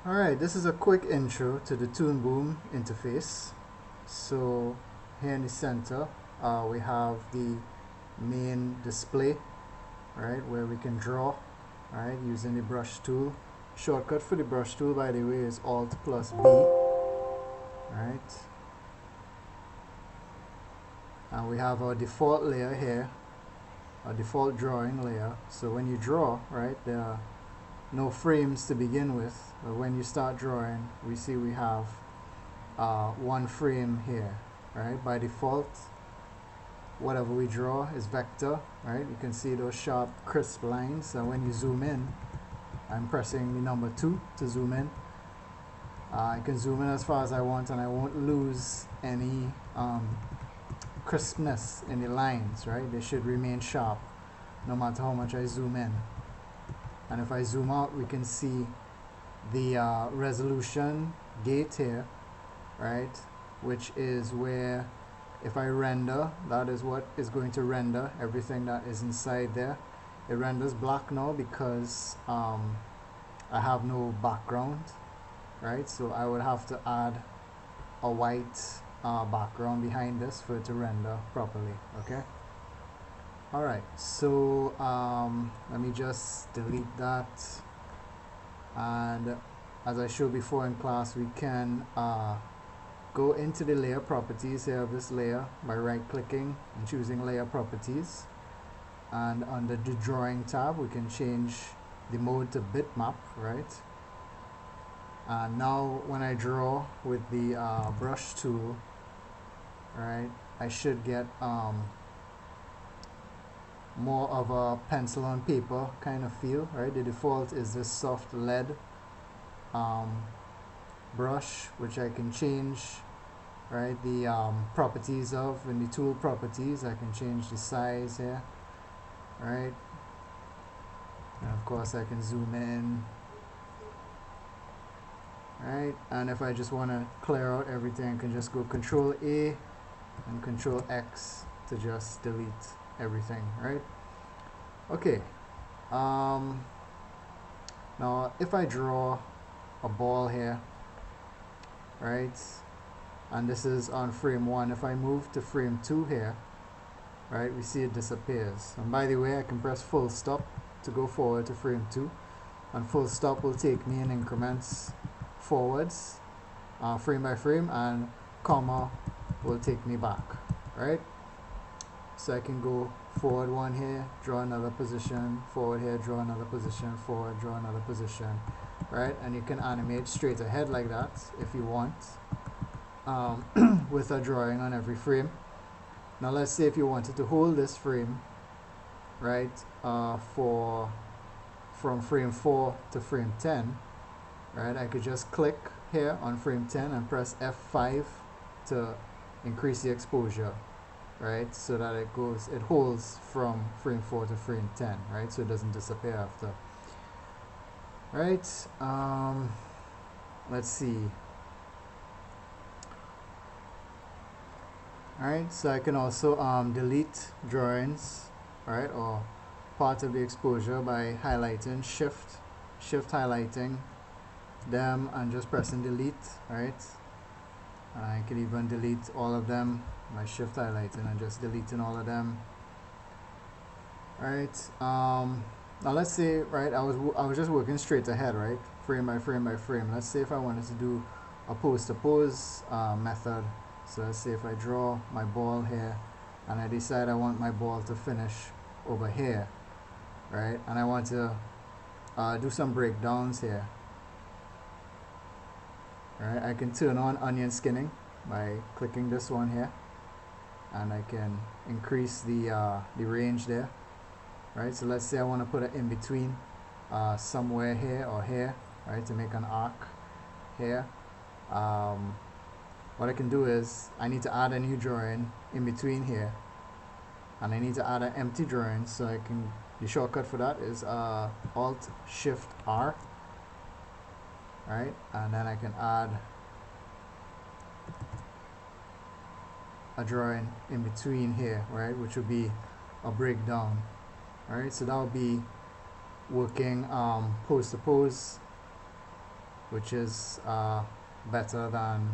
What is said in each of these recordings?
Alright, this is a quick intro to the ToonBoom interface. So here in the center we have the main display, right, where we can draw, right, using the brush tool. Shortcut for the brush tool, by the way, is Alt plus B, right? And we have our default layer here, our default drawing layer. So when you draw, right, there are no frames to begin with, but when you start drawing, we see we have one frame here, right? By default, whatever we draw is vector, right? You can see those sharp, crisp lines. And when you zoom in, I'm pressing the number 2 to zoom in. I can zoom in as far as I want, and I won't lose any crispness in the lines, right? They should remain sharp no matter how much I zoom in. And if I zoom out, we can see the resolution gate here, right, which is where if I render, that is what is going to render everything that is inside there. It renders black now because I have no background, right? So I would have to add a white background behind this for it to render properly. Okay. Alright, so let me just delete that, and as I showed before in class, we can go into the layer properties here of this layer by right clicking and choosing layer properties, and under the drawing tab we can change the mode to bitmap, right? And now when I draw with the brush tool, right, I should get more of a pencil on paper kind of feel, right? The default is this soft lead brush, which I can change, right, the properties of. In the tool properties, I can change the size here, right? And of course I can zoom in, right? And if I just want to clear out everything, I can just go Control A and Control X to just delete everything, right? Okay. Now if I draw a ball here, right, and this is on frame 1, if I move to frame 2 here, right, we see it disappears. And by the way, I can press full stop to go forward to frame 2, and full stop will take me in increments forwards, frame by frame, and comma will take me back, right? So I can go forward 1 here, draw another position, forward here, draw another position, forward, draw another position, right? And you can animate straight ahead like that if you want, with a drawing on every frame. Now let's say if you wanted to hold this frame, right, from frame 4 to frame 10, right, I could just click here on frame 10 and press F5 to increase the exposure, right, so that it holds from frame 4 to frame 10, right, so it doesn't disappear after, right? Let's see. Alright, so I can also delete drawings, right, or part of the exposure by highlighting shift highlighting them and just pressing delete, right? I can even delete all of them by shift highlighting and just deleting all of them. Alright, now let's say, right, I was just working straight ahead, right, frame by frame by frame. Let's say if I wanted to do a pose to pose method. So let's say if I draw my ball here and I decide I want my ball to finish over here, right, and I want to do some breakdowns here, right, I can turn on onion skinning by clicking this one here, and I can increase the range there, right? So let's say I want to put it in between somewhere here or here, right, to make an arc here. What I can do is I need to add a new drawing in between here, and I need to add an empty drawing, so I can, the shortcut for that is Alt Shift R, right, and then I can add a drawing in between here, right, which would be a breakdown. Alright, so that will be working pose to pose which is better than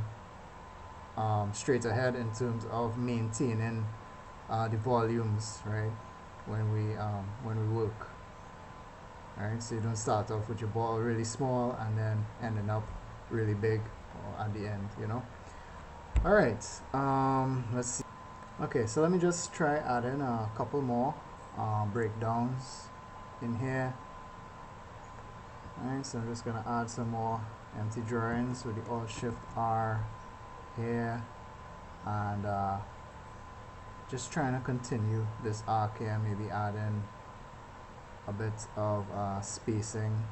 straight ahead in terms of maintaining the volumes, right, when we work. Alright, so you don't start off with your ball really small and then ending up really big at the end, you know. Alright, let's see. Okay, so let me just try adding a couple more breakdowns in here. Alright, so I'm just gonna add some more empty drawings with the Alt-Shift-R here, and just trying to continue this arc here, maybe adding a bit of spacing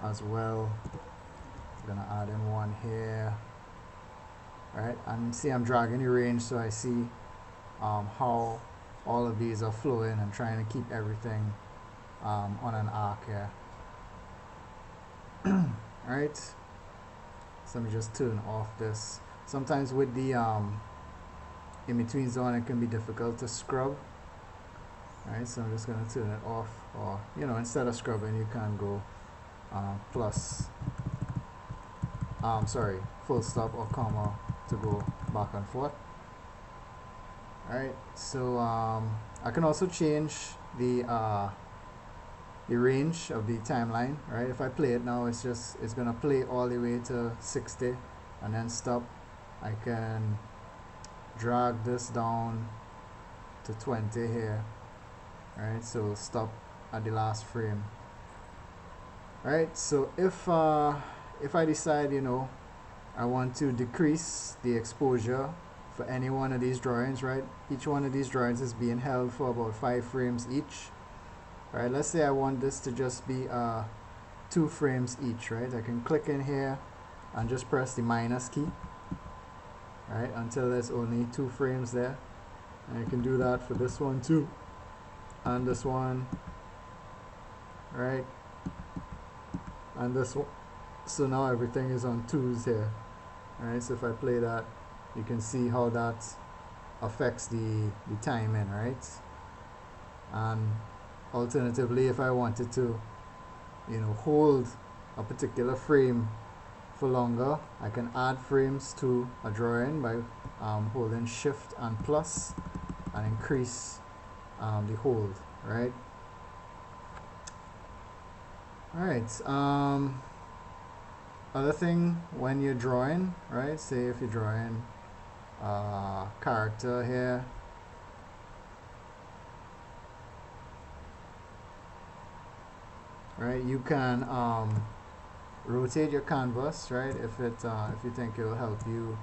as well. I'm gonna add in one here. Right, and see I'm dragging the range so I see how all of these are flowing and trying to keep everything on an arc here. Alright, so let me just turn off this. Sometimes with the in-between zone it can be difficult to scrub. Alright, so I'm just going to turn it off, or you know, instead of scrubbing you can go full stop or comma to go back and forth. Alright, so I can also change the range of the timeline. Right, if I play it now, it's gonna play all the way to 60 and then stop. I can drag this down to 20 here. Right, so we'll stop at the last frame. Alright, so if I decide, you know, I want to decrease the exposure for any one of these drawings, right? Each one of these drawings is being held for about 5 frames each. Alright, let's say I want this to just be 2 frames each, right? I can click in here and just press the minus key, right, until there's only 2 frames there. And I can do that for this one too, and this one, right, and this one. So now everything is on 2s here. Alright, so if I play that, you can see how that affects the timing, right? And alternatively, if I wanted to, you know, hold a particular frame for longer, I can add frames to a drawing by holding Shift and plus and increase the hold, right? Alright, other thing when you're drawing, right, say if you're drawing a character here, right, you can rotate your canvas, right, if you think it will help you,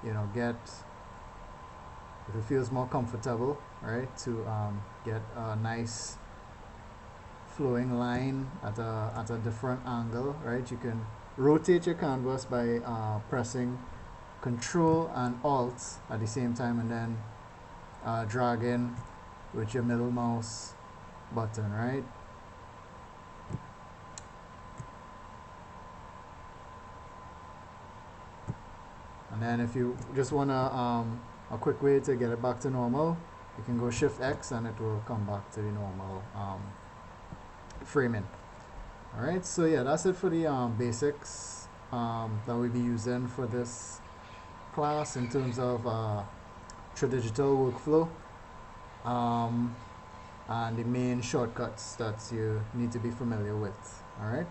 you know, if it feels more comfortable, right, to get a nice flowing line at a different angle, right. You can rotate your canvas by pressing Control and Alt at the same time, and then dragging with your middle mouse button, right. And then if you just want a quick way to get it back to normal, you can go Shift X and it will come back to the normal framing. Alright, so yeah, that's it for the basics that we'll be using for this class in terms of IntroToToOn workflow and the main shortcuts that you need to be familiar with. Alright.